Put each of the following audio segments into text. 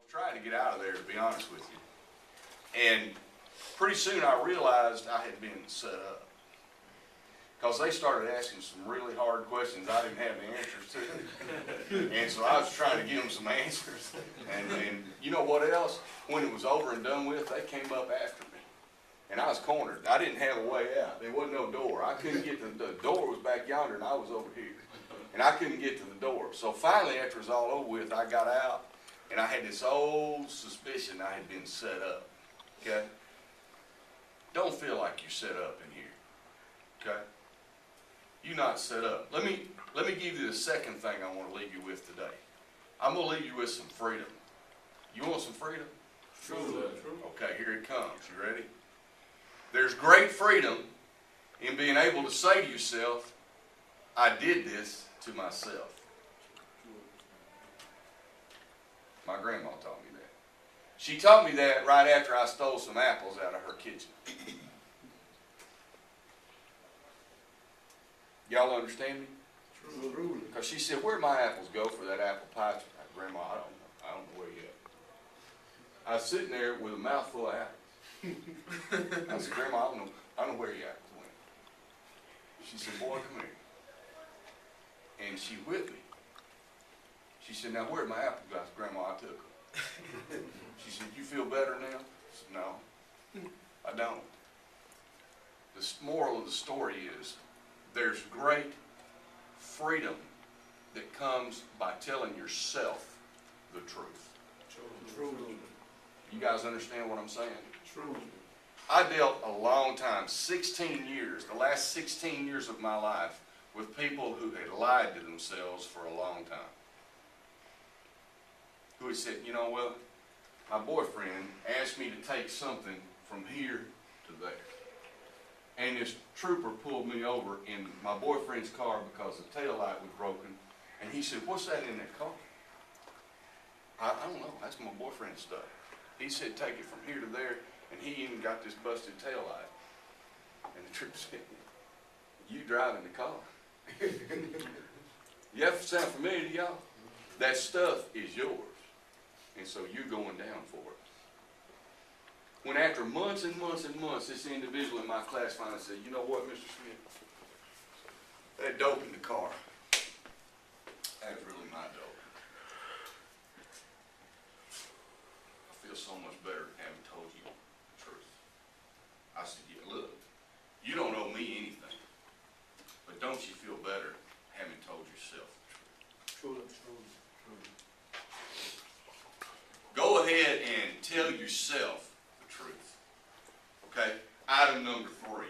trying to get out of there, to be honest with you. And pretty soon I realized I had been set up. Because they started asking some really hard questions I didn't have the answers to. And so I was trying to give them some answers. And you know what else? When it was over and done with, they came up after me. And I was cornered. I didn't have a way out. There wasn't no door. I couldn't get to the door was back yonder and I was over here. And I couldn't get to the door. So finally, after it was all over with, I got out. And I had this old suspicion I had been set up. Okay? Don't feel like you're set up in here. Okay? You're not set up. Let me give you the second thing I want to leave you with today. I'm going to leave you with some freedom. You want some freedom? True. Okay, here it comes. You ready? There's great freedom in being able to say to yourself, I did this to myself. My grandma taught me that. She taught me that right after I stole some apples out of her kitchen. Y'all understand me? True. Because she said, where'd my apples go for that apple pie? Grandma, I don't know. I don't know where you at. I was sitting there with a mouthful of apples. I said, Grandma, I don't know where your apples went. She said, boy, come here. And she whipped me. She said, now where'd my apples go? I said, Grandma, I took them. She said, you feel better now? I said, no, I don't. The moral of the story is, there's great freedom that comes by telling yourself the truth. True. You guys understand what I'm saying? True. I dealt a long time, 16 years, the last 16 years of my life, with people who had lied to themselves for a long time. Who had said, you know, well, my boyfriend asked me to take something from here to there. And this trooper pulled me over in my boyfriend's car because the tail light was broken. And he said, what's that in that car? I don't know. That's my boyfriend's stuff. He said, take it from here to there. And he even got this busted tail light. And the trooper said, you driving the car. You have to sound familiar to y'all? That stuff is yours. And so you're going down for it. When after months and months and months, this individual in my class finally said, you know what, Mr. Smith? That dope in the car, that's really my dope. I feel so much better having told you the truth. I said, yeah, look, you don't owe me anything, but don't you feel better having told yourself the truth? True. Go ahead and tell yourself the truth. Okay? Item number 3.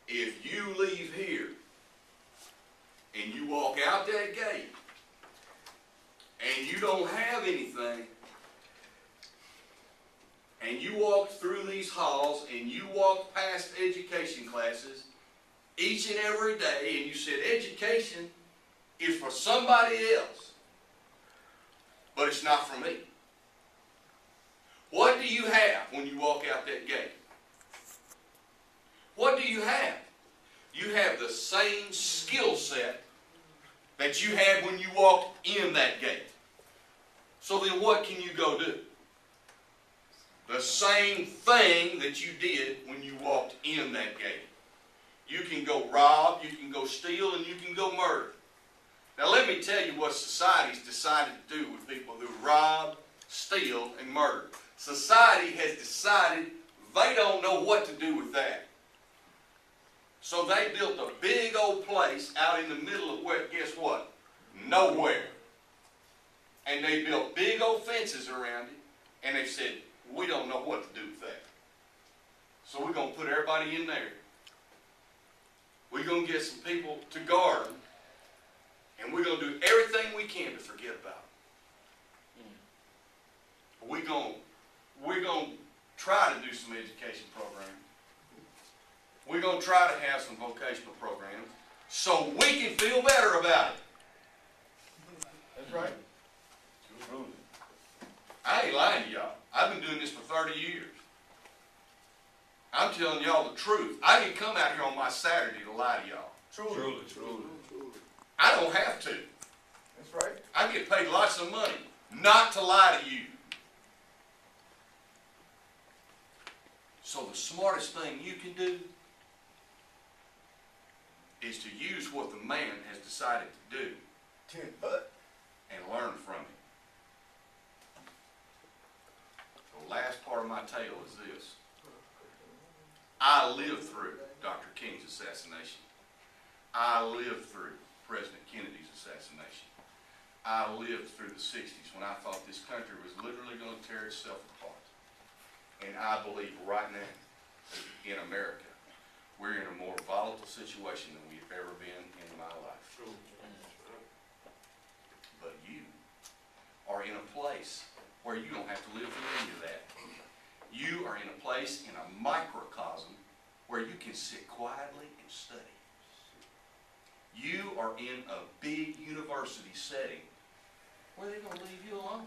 If you leave here and you walk out that gate and you don't have anything and you walk through these halls and you walk past education classes each and every day and you said education is for somebody else, but it's not for me. What do you have when you walk out that gate? What do you have? You have the same skill set that you had when you walked in that gate. So then what can you go do? The same thing that you did when you walked in that gate. You can go rob, you can go steal, and you can go murder. Now let me tell you what society's decided to do with people who rob, steal, and murder. Society has decided they don't know what to do with that. So they built a big old place out in the middle of where, guess what? Nowhere. And they built big old fences around it, and they said, we don't know what to do with that. So we're going to put everybody in there. We're going to get some people to guard them, and we're going to do everything we can to forget about them. We're going to try to do some education programs. We're going to try to have some vocational programs so we can feel better about it. That's right. I ain't lying to y'all. I've been doing this for 30 years. I'm telling y'all the truth. I didn't come out here on my Saturday to lie to y'all. Truly. I don't have to. That's right. I get paid lots of money not to lie to you. So the smartest thing you can do is to use what the man has decided to do and learn from him. The last part of my tale is this. I lived through Dr. King's assassination. I lived through President Kennedy's assassination. I lived through the 60s when I thought this country was literally going to tear itself apart. And I believe right now, in America, we're in a more volatile situation than we've ever been in my life. But you are in a place where you don't have to live through any of that. You are in a place, in a microcosm, where you can sit quietly and study. You are in a big university setting where they're going to leave you alone.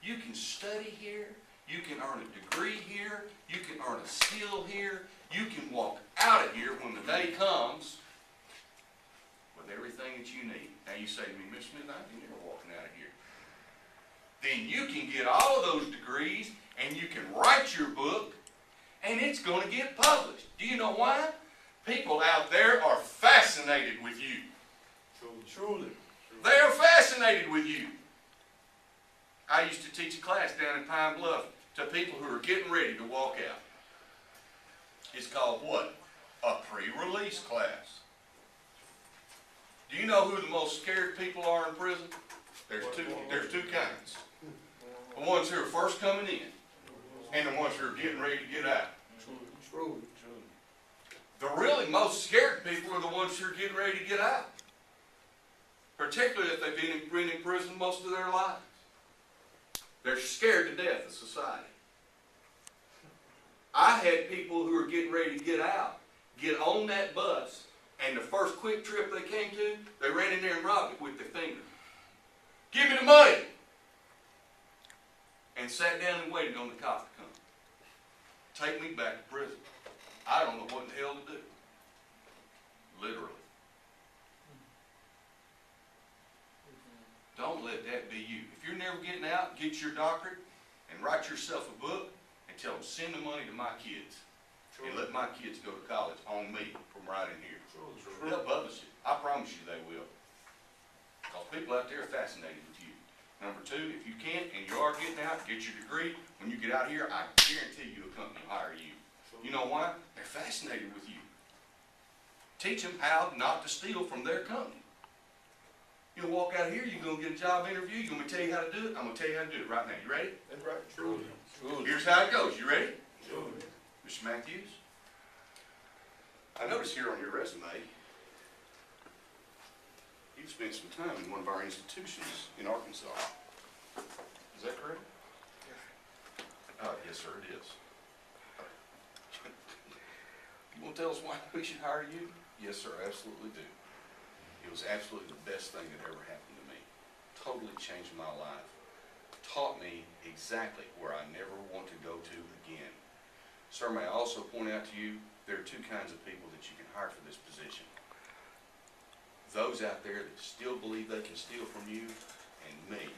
You can study here. You can earn a degree here. You can earn a skill here. You can walk out of here when the day comes with everything that you need. Now you say to me, Mr. Smith, I ain't never walking out of here. Then you can get all of those degrees and you can write your book and it's going to get published. Do you know why? People out there are fascinated with you. Truly. They are fascinated with you. I used to teach a class down in Pine Bluff to people who are getting ready to walk out. It's called what? A pre-release class. Do you know who the most scared people are in prison? There's two kinds. The ones who are first coming in and the ones who are getting ready to get out. Truly. The really most scared people are the ones who are getting ready to get out. Particularly if they've been in prison most of their lives. They're scared to death of society. I had people who were getting ready to get out, get on that bus, and the first quick trip they came to, they ran in there and robbed it with their finger. Give me the money! And sat down and waited on the cop to come. Take me back to prison. I don't know what the hell to do. Literally. Don't let that be you. If you're never getting out, get your doctorate and write yourself a book and tell them, send the money to my kids. And let my kids go to college on me from right in here. They'll publish it. I promise you they will. Because people out there are fascinated with you. Number two, if you can't and you are getting out, get your degree. When you get out here, I guarantee you a company will hire you. You know why? They're fascinated with you. Teach them how not to steal from their company. You'll walk out of here, you're going to get a job interview, you're going to tell you how to do it. I'm going to tell you how to do it right now. You ready? That's right. Truly. Here's how it goes. You ready? Truly. Mr. Matthews? I noticed here on your resume, you've spent some time in one of our institutions in Arkansas. Is that correct? Yes, sir, it is. You want to tell us why we should hire you? Yes, sir, I absolutely do. It was absolutely the best thing that ever happened to me. Totally changed my life. Taught me exactly where I never want to go to again. Sir, may I also point out to you, there are two kinds of people that you can hire for this position. Those out there that still believe they can steal from you, and me,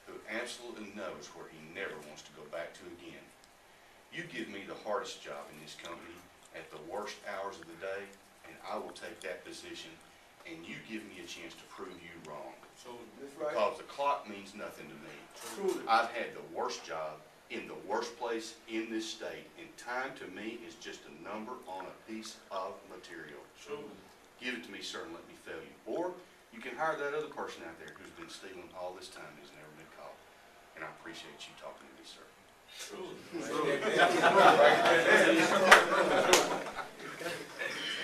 who absolutely knows where he never wants to go back to again. You give me the hardest job in this company at the worst hours of the day, and I will take that position, and you give me a chance to prove you wrong. That's right. Because the clock means nothing to me. Truly. I've had the worst job in the worst place in this state, and time to me is just a number on a piece of material. Truly. Give it to me, sir, and let me fail you. Or you can hire that other person out there who's been stealing all this time and has never been caught. And I appreciate you talking to me, sir. Truly.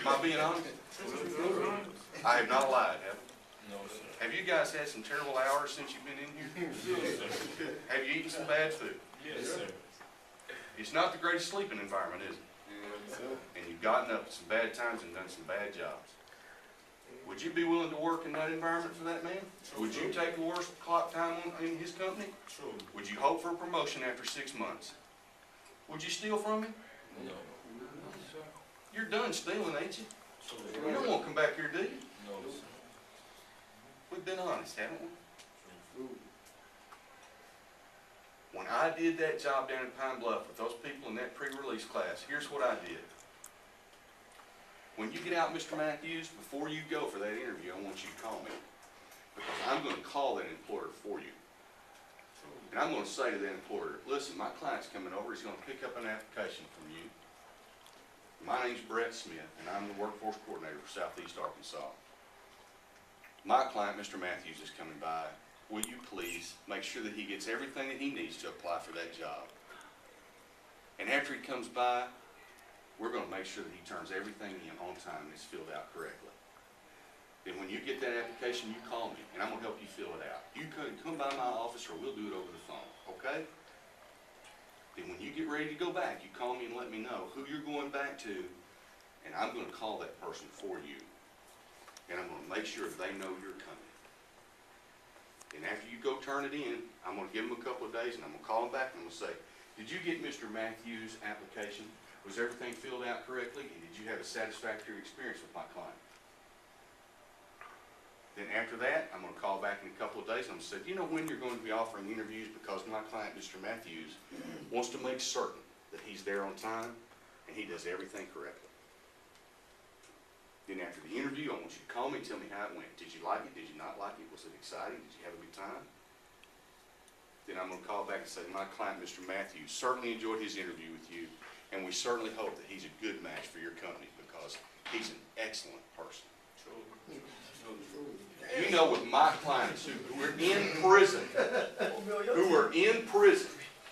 Am I being honest? I have not lied, have I? No, sir. Have you guys had some terrible hours since you've been in here? Yes, sir. Have you eaten some bad food? Yes, sir. It's not the greatest sleeping environment, is it? And you've gotten up at some bad times and done some bad jobs. Would you be willing to work in that environment for that man? Would you take the worst clock time in his company? True. Would you hope for a promotion after 6 months? Would you steal from him? No. You're done stealing, ain't you? True. You don't want to come back here, do you? No, sir. We've been honest, haven't we? True. When I did that job down in Pine Bluff with those people in that pre-release class, here's what I did. When you get out, Mr. Matthews, before you go for that interview, I want you to call me. Because I'm going to call that employer for you. And I'm going to say to that employer, listen, my client's coming over, he's going to pick up an application from you. My name's Brett Smith, and I'm the workforce coordinator for Southeast Arkansas. My client, Mr. Matthews, is coming by. Will you please make sure that he gets everything that he needs to apply for that job? And after he comes by, we're going to make sure that he turns everything in on time and it's filled out correctly. Then when you get that application, you call me, and I'm going to help you fill it out. You can come by my office, or we'll do it over the phone, okay? Then when you get ready to go back, you call me and let me know who you're going back to, and I'm going to call that person for you. And I'm going to make sure they know you're coming. And after you go turn it in, I'm going to give them a couple of days, and I'm going to call them back, and I'm going to say, did you get Mr. Matthews' application? Was everything filled out correctly? And did you have a satisfactory experience with my client? Then after that, I'm going to call back in a couple of days and I'm going to say, you know when you're going to be offering interviews, because my client, Mr. Matthews, wants to make certain that he's there on time and he does everything correctly. Then after the interview, I want you to call me and tell me how it went. Did you like it? Did you not like it? Was it exciting? Did you have a good time? Then I'm going to call back and say, my client, Mr. Matthews, certainly enjoyed his interview with you, and we certainly hope that he's a good match for your company because he's an excellent person. You know, with my clients who were in prison,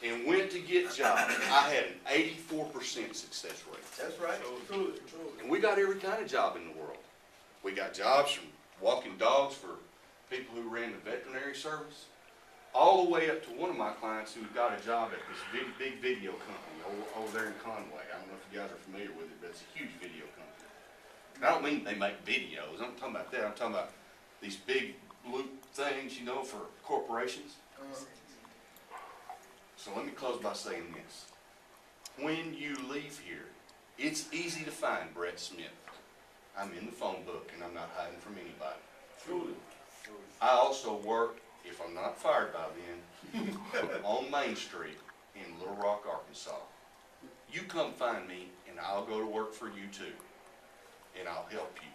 and went to get jobs, I had an 84% success rate. That's right. Truly. And we got every kind of job in the world. We got jobs from walking dogs for people who ran the veterinary service, all the way up to one of my clients who got a job at this big video company over there in Conway. I don't know if you guys are familiar with it, but it's a huge video company. And I don't mean they make videos. I'm talking about that. I'm talking about these big blue things, you know, for corporations. So let me close by saying this. When you leave here, it's easy to find Brett Smith. I'm in the phone book and I'm not hiding from anybody. Truly. I also work, if I'm not fired by then, on Main Street in Little Rock, Arkansas. You come find me and I'll go to work for you too. And I'll help you.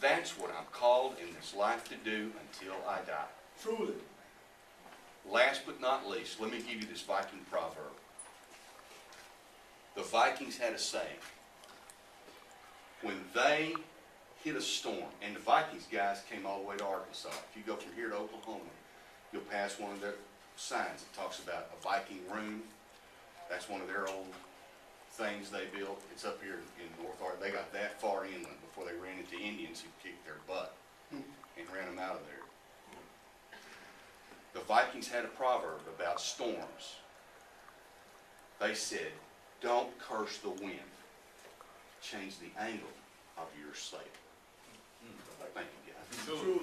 That's what I'm called in this life to do until I die. Truly. Last but not least, let me give you this Viking proverb. The Vikings had a saying. When they hit a storm, and the Vikings guys came all the way to Arkansas. If you go from here to Oklahoma, you'll pass one of their signs that talks about a Viking room. That's one of their old things they built. It's up here in North Arkansas. They got that far inland before they ran into Indians who kicked their butt and ran them out of there. The Vikings had a proverb about storms. They said, don't curse the wind. Change the angle of your sail. Thank you, guys. Truly.